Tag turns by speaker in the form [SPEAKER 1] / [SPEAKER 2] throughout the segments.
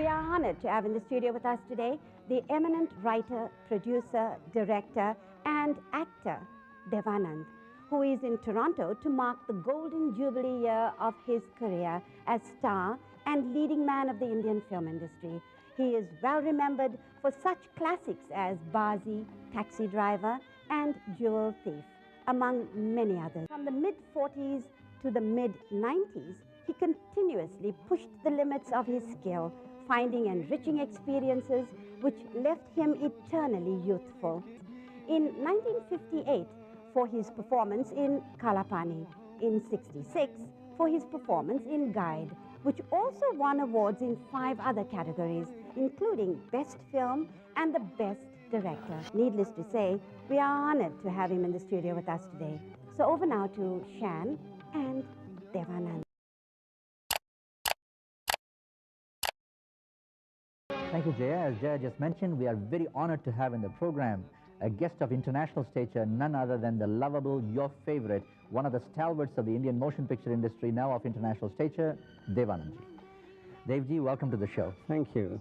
[SPEAKER 1] We are honored to have in the studio with us today the eminent writer, producer, director, and actor, Anand, who is in Toronto to mark the golden jubilee year of his career as star and leading man of the Indian film industry. He is well remembered for such classics as Bazi, Taxi Driver, and Jewel Thief, among many others. From the mid-40s to the mid-90s, he continuously pushed the limits of his skill, finding enriching experiences which left him eternally youthful. In 1958, for his performance in Kalapani, in 66, for his performance in Guide, which also won awards in 5 other categories, including Best Film and the Best Director. Needless to say, we are honored to have him in the studio with us today. So over now to Shan and Anand.
[SPEAKER 2] Thank you, Jaya. As Jaya just mentioned, we are very honored to have in the program a guest of international stature, none other than the lovable, your favorite, one of the stalwarts of the Indian motion picture industry, now of international stature, Anand ji. Devji, welcome to the show.
[SPEAKER 3] Thank you.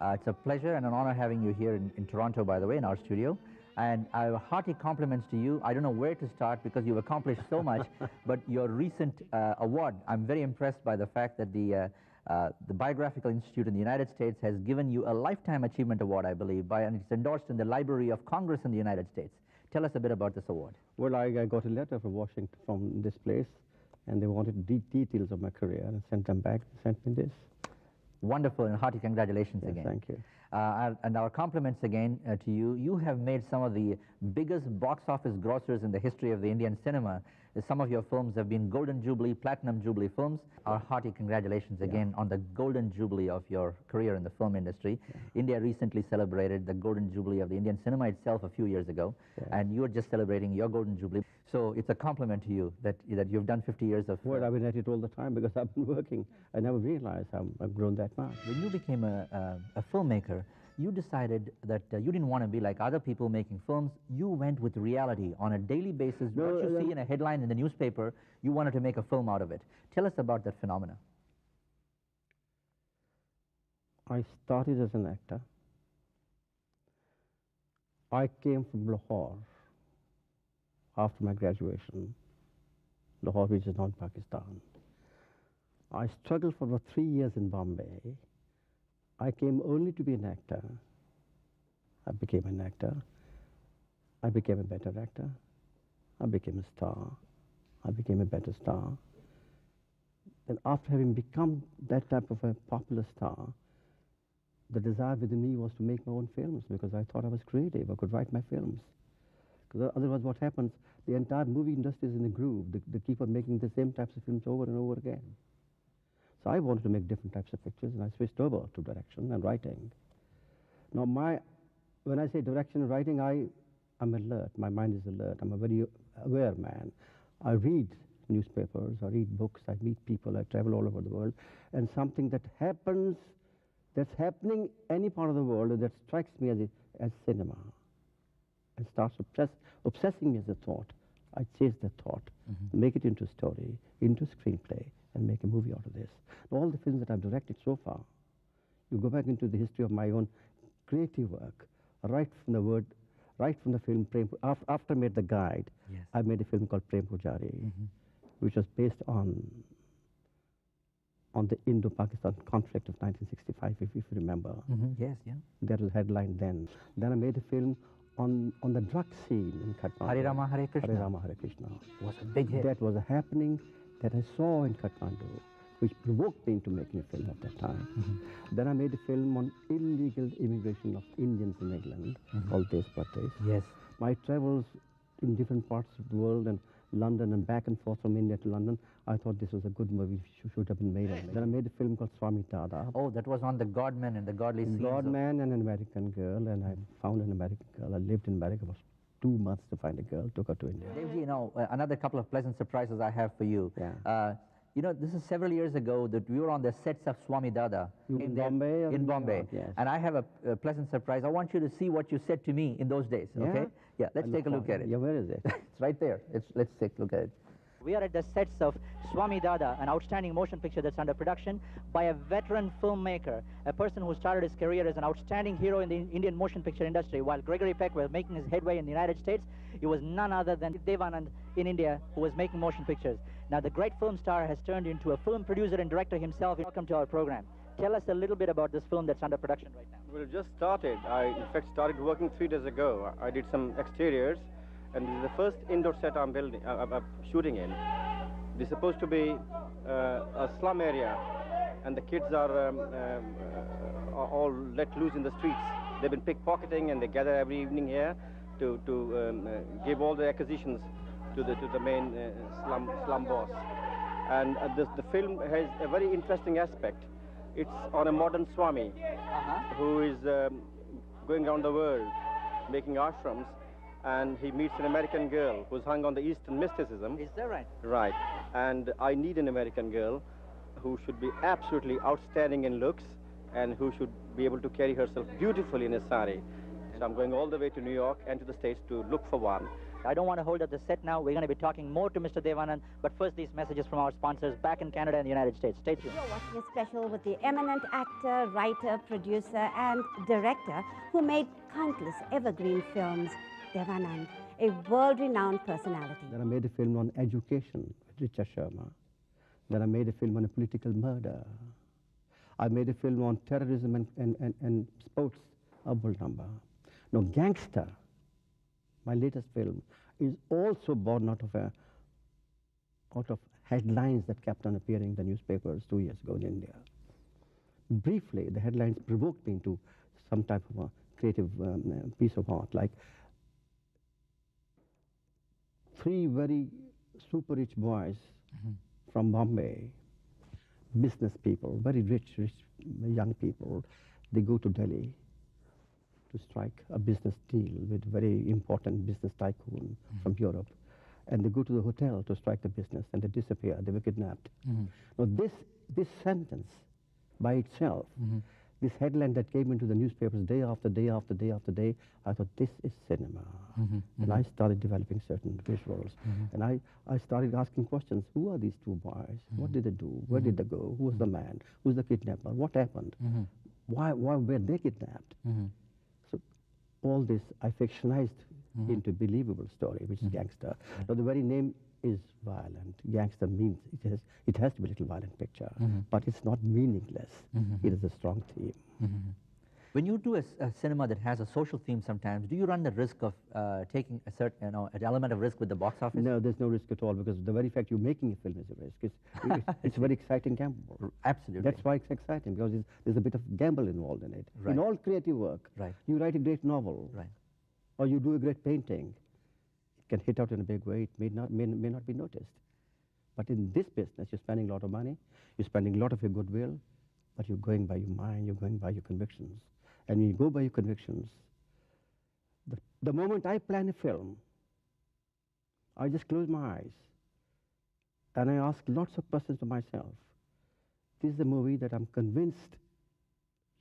[SPEAKER 2] It's a pleasure and an honor having you here in Toronto, by the way, in our studio. And I have hearty compliments to you. I don't know where to start because you've accomplished so much, but your recent award, I'm very impressed by the fact that the Biographical Institute in the United States has given you a Lifetime Achievement Award, I believe, and it's endorsed in the Library of Congress in the United States. Tell us a bit about this award.
[SPEAKER 3] Well, I got a letter from Washington, from this place, and they wanted details of my career, and sent them back, sent me this.
[SPEAKER 2] Wonderful, and hearty congratulations again.
[SPEAKER 3] Thank you.
[SPEAKER 2] And our compliments again to you. You have made some of the biggest box office grossers in the history of the Indian cinema. Some of your films have been Golden Jubilee, Platinum Jubilee films. Our hearty congratulations again on the Golden Jubilee of your career in the film industry. India recently celebrated the Golden Jubilee of the Indian cinema itself a few years ago, and you are just celebrating your Golden Jubilee. So it's a compliment to you that you've done 50 years of...
[SPEAKER 3] Well, I've been at it all the time because I've been working. I never realized I've grown that much.
[SPEAKER 2] When you became a filmmaker, you decided that you didn't want to be like other people making films. You went with reality on a daily basis. What you see in a headline in the newspaper, you wanted to make a film out of it. Tell us about that phenomena.
[SPEAKER 3] I started as an actor. I came from Lahore after my graduation. Lahore, which is not Pakistan. I struggled for about 3 years in Bombay. I came only to be an actor. I became an actor. I became a better actor. I became a star. I became a better star. Then after having become that type of a popular star, the desire within me was to make my own films because I thought I was creative. I could write my films. Because otherwise what happens, the entire movie industry is in a groove. They keep on making the same types of films over and over again. So I wanted to make different types of pictures, and I switched over to direction and writing. Now, when I say direction and writing, I'm alert. My mind is alert. I'm a very aware man. I read newspapers, I read books, I meet people, I travel all over the world, and something that happens, that's happening any part of the world, that strikes me as cinema, and starts obsessing me as a thought. I chase that thought, make it into a story, into a screenplay, and make a movie out of this. All the films that I've directed so far, you go back into the history of my own creative work, right from the film Prem, after I made The Guide, I made a film called Prem Pujari, which was based on the Indo-Pakistan conflict of 1965, if you remember.
[SPEAKER 2] Yes, yeah.
[SPEAKER 3] That was headline then. Then I made a film on the drug scene in Kathmandu.
[SPEAKER 2] Hare Rama, Hare Krishna.
[SPEAKER 3] Hare Rama, Hare Krishna.
[SPEAKER 2] Was a big hit.
[SPEAKER 3] That was a happening that I saw in Kathmandu, which provoked me into making a film at that time. Then I made a film on illegal immigration of Indians in England, called Des Prates.
[SPEAKER 2] Yes.
[SPEAKER 3] My travels in different parts of the world, and London and back and forth from India to London, I thought this was a good movie, should have been made. Then I made a film called Swami Dada.
[SPEAKER 2] Oh, that was on the Godman and the godly scenes.
[SPEAKER 3] Godman and an American girl, and I found an American girl. I lived in America for 2 months to find a girl, took her to India.
[SPEAKER 2] Devji, you know, another couple of pleasant surprises I have for you. You know, this is several years ago that we were on the sets of Swami Dada.
[SPEAKER 3] In Bombay?
[SPEAKER 2] In Bombay.
[SPEAKER 3] Yes.
[SPEAKER 2] And I have a pleasant surprise. I want you to see what you said to me in those days, okay? Yeah, let's take a look at it.
[SPEAKER 3] Yeah, where is it?
[SPEAKER 2] It's right there. Let's take a look at it. We are at the sets of Swami Dada, an outstanding motion picture that's under production by a veteran filmmaker, a person who started his career as an outstanding hero in the Indian motion picture industry. While Gregory Peck was making his headway in the United States, it was none other than Devanand in India who was making motion pictures. Now, the great film star has turned into a film producer and director himself. Welcome to our program. Tell us a little bit about this film that's under production right now.
[SPEAKER 4] Well, it just started. I, in fact, started working 3 days ago. I did some exteriors, and this is the first indoor set I'm shooting in. This is supposed to be a slum area, and the kids are all let loose in the streets. They've been pickpocketing, and they gather every evening here to give all the acquisitions to the main slum boss. And the film has a very interesting aspect. It's on a modern Swami who is going around the world making ashrams, and he meets an American girl who's hung on the Eastern mysticism.
[SPEAKER 2] Is that right?
[SPEAKER 4] Right. And I need an American girl who should be absolutely outstanding in looks and who should be able to carry herself beautifully in a sari. So I'm going all the way to New York and to the States to look for one.
[SPEAKER 2] I don't want to hold up the set now. We're going to be talking more to Mr. Devanand, but first these messages from our sponsors back in Canada and the United States. Stay tuned.
[SPEAKER 1] You're watching a special with the eminent actor, writer, producer, and director who made countless evergreen films, Devanand, a world-renowned personality.
[SPEAKER 3] Then I made a film on education with Richa Sharma. Then I made a film on a political murder. I made a film on terrorism and sports, Abul Ramba. Now, Gangster, my latest film, is also born out of headlines that kept on appearing in the newspapers 2 years ago in India. Briefly, the headlines provoked me into some type of a creative piece of art, like 3 very super rich boys from Bombay, business people, very rich young people. They go to Delhi to strike a business deal with a very important business tycoon from Europe. And they go to the hotel to strike the business, and they disappear, they were kidnapped. Now this sentence by itself, this headline that came into the newspapers day after day after day after day, I thought, this is cinema. And I started developing certain visuals. And I started asking questions. Who are these 2 boys? What did they do? Where did they go? Who was the man? Who's the kidnapper? What happened? Why were they kidnapped? So all this I fictionized into a believable story, which is Gangster. Now the very name is violent. Gangster means it has to be a little violent picture, but it's not meaningless. It is a strong theme.
[SPEAKER 2] When you do a cinema that has a social theme sometimes, do you run the risk of taking a certain, an element of risk with the box office?
[SPEAKER 3] No, there's no risk at all, because the very fact you're making a film is a risk. It's a very exciting gamble.
[SPEAKER 2] Absolutely.
[SPEAKER 3] That's why it's exciting, because there's a bit of gamble involved in it.
[SPEAKER 2] Right.
[SPEAKER 3] In all creative work, you write a great novel, or you do a great painting, it can hit out in a big way, it may not be noticed. But in this business, you're spending a lot of money, you're spending a lot of your goodwill, but you're going by your mind, you're going by your convictions. And when you go by your convictions, the moment I plan a film, I just close my eyes and I ask lots of questions to myself. This is a movie that I'm convinced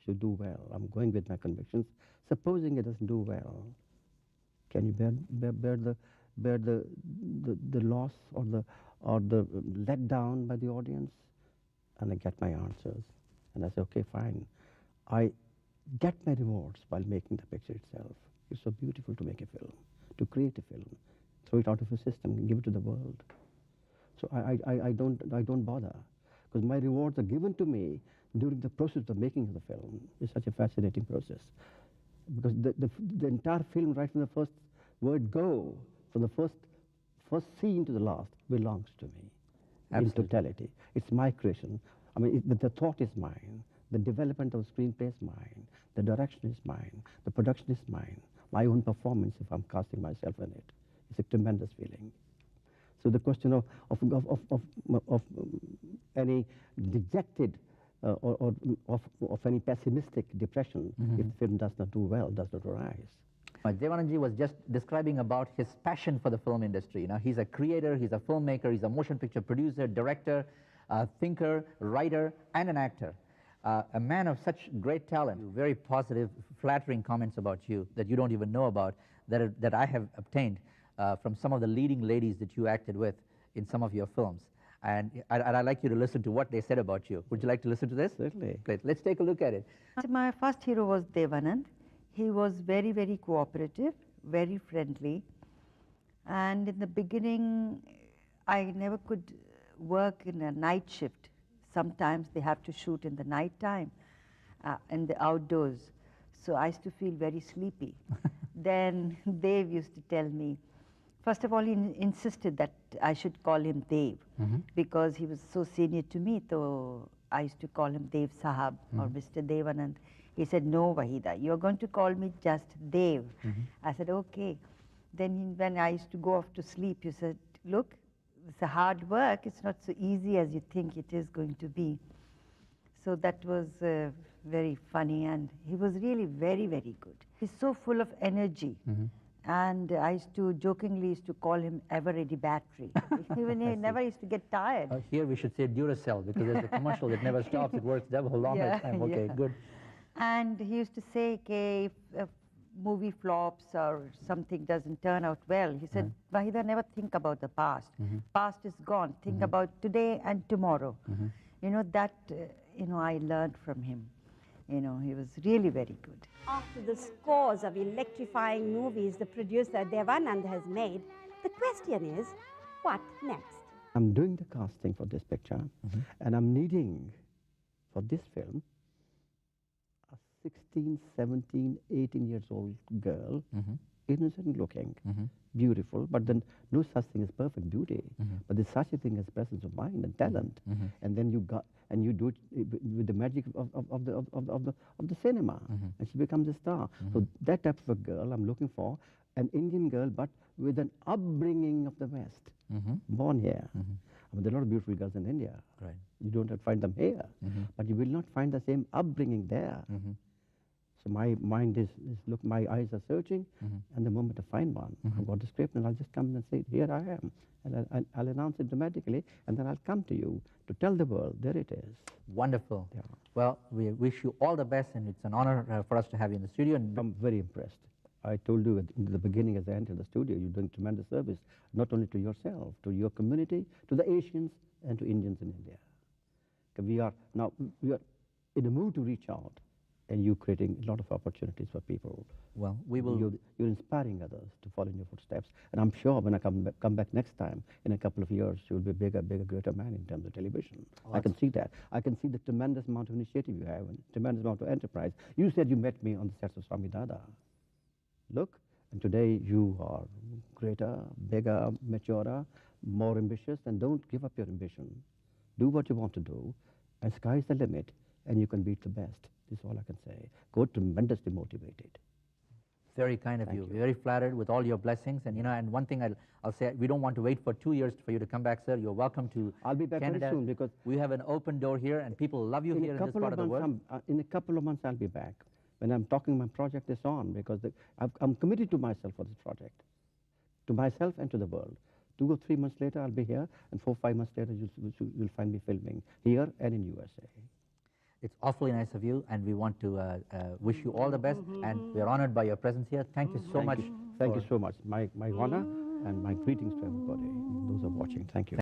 [SPEAKER 3] should do well. I'm going with my convictions. Supposing it doesn't do well, can you bear the loss or the let down by the audience? And I get my answers. And I say, okay, fine. I get my rewards while making the picture itself. It's so beautiful to make a film, to create a film, throw it out of a system and give it to the world. So I don't bother, because my rewards are given to me during the process of making of the film. It's such a fascinating process, because the entire film, right from the first word go, from the first scene to the last, belongs to me. Absolutely. In totality. It's my creation. I mean, the thought is mine. The development of the screenplay is mine. The direction is mine. The production is mine. My own performance, if I'm casting myself in it, it's a tremendous feeling. So the question of any dejected or of any pessimistic depression, if the film does not do well, does not arise.
[SPEAKER 2] Devanandji was just describing about his passion for the film industry. Now, he's a creator, he's a filmmaker, he's a motion picture producer, director, thinker, writer, and an actor. A man of such great talent. Very positive, flattering comments about you that you don't even know about, that I have obtained from some of the leading ladies that you acted with in some of your films. And I'd like you to listen to what they said about you. Would you like to listen to this?
[SPEAKER 3] Certainly.
[SPEAKER 2] Great. Let's take a look at it.
[SPEAKER 5] My first hero was Devanand. He was very, very cooperative, very friendly. And in the beginning, I never could work in a night shift. Sometimes they have to shoot in the night time, in the outdoors. So I used to feel very sleepy. Then Dev used to tell me, first of all, he insisted that I should call him Dev because he was so senior to me. So I used to call him Dev Sahab or Mr. Devanand. He said, no, Wahida, you're going to call me just Dev. I said, okay. Then when I used to go off to sleep, he said, look, it's a hard work. It's not so easy as you think it is going to be. So that was very funny, and he was really very, very good. He's so full of energy. And I jokingly used to call him ever-ready battery. Even he never used to get tired.
[SPEAKER 2] Here we should say Duracell, because there's a commercial that never stops. It works double longer time. Okay, good.
[SPEAKER 5] And he used to say, okay, if a movie flops or something doesn't turn out well, he said, Wahida, never think about the past. Past is gone. Think about today and tomorrow. You know, that, I learned from him. He was really very good.
[SPEAKER 1] After the scores of electrifying movies the producer Devanand has made, the question is, what next?
[SPEAKER 3] I'm doing the casting for this picture, and I'm needing, for this film, a 16, 17, 18 years old girl, innocent looking, beautiful, but then no such thing as perfect beauty, but there's such a thing as presence of mind and talent, and then you do it with the magic of the cinema, and she becomes a star. So that type of a girl I'm looking for, an Indian girl, but with an upbringing of the West, born here. I mean, there are a lot of beautiful girls in India.
[SPEAKER 2] Right.
[SPEAKER 3] You don't find them here, but you will not find the same upbringing there. So my mind is look, my eyes are searching, and the moment I find one, I've got the script, and I'll just come and say, here I am. And I'll announce it dramatically, and then I'll come to you to tell the world, there it is.
[SPEAKER 2] Wonderful.
[SPEAKER 3] Yeah.
[SPEAKER 2] Well, we wish you all the best, and it's an honor for us to have you in the studio. And
[SPEAKER 3] I'm very impressed. I told you in the beginning as I entered the studio, you're doing tremendous service, not only to yourself, to your community, to the Asians, and to Indians in India. We are in a mood to reach out, and you're creating a lot of opportunities for people.
[SPEAKER 2] well, we will.
[SPEAKER 3] You're inspiring others to follow in your footsteps. And I'm sure when I come back next time, in a couple of years, you'll be a bigger, greater man in terms of television.
[SPEAKER 2] Oh,
[SPEAKER 3] I can see that. I can see the tremendous amount of initiative you have and tremendous amount of enterprise. You said you met me on the sets of Swami Dada. Look, and today you are greater, bigger, maturer, more ambitious, and don't give up your ambition. Do what you want to do, and sky's the limit, and you can beat the best. This is all I can say. Go tremendously motivated.
[SPEAKER 2] Very kind of
[SPEAKER 3] Thank
[SPEAKER 2] you.
[SPEAKER 3] you.
[SPEAKER 2] Very flattered with all your blessings. And and one thing I'll say, we don't want to wait for 2 years for you to come back, sir. You're welcome to
[SPEAKER 3] I'll be back
[SPEAKER 2] Canada.
[SPEAKER 3] very soon because
[SPEAKER 2] we have an open door here, and people love you here in this part of the world.
[SPEAKER 3] In a couple of months, I'll be back. When I'm talking, my project is on because I'm committed to myself for this project, to myself and to the world. 2 or 3 months later, I'll be here, and 4 or 5 months later, you'll find me filming here and in USA.
[SPEAKER 2] It's awfully nice of you, and we want to wish you all the best, and we're honored by your presence here. Thank you so much.
[SPEAKER 3] Thank you so much. My honor and my greetings to everybody, those who are watching. Thank you.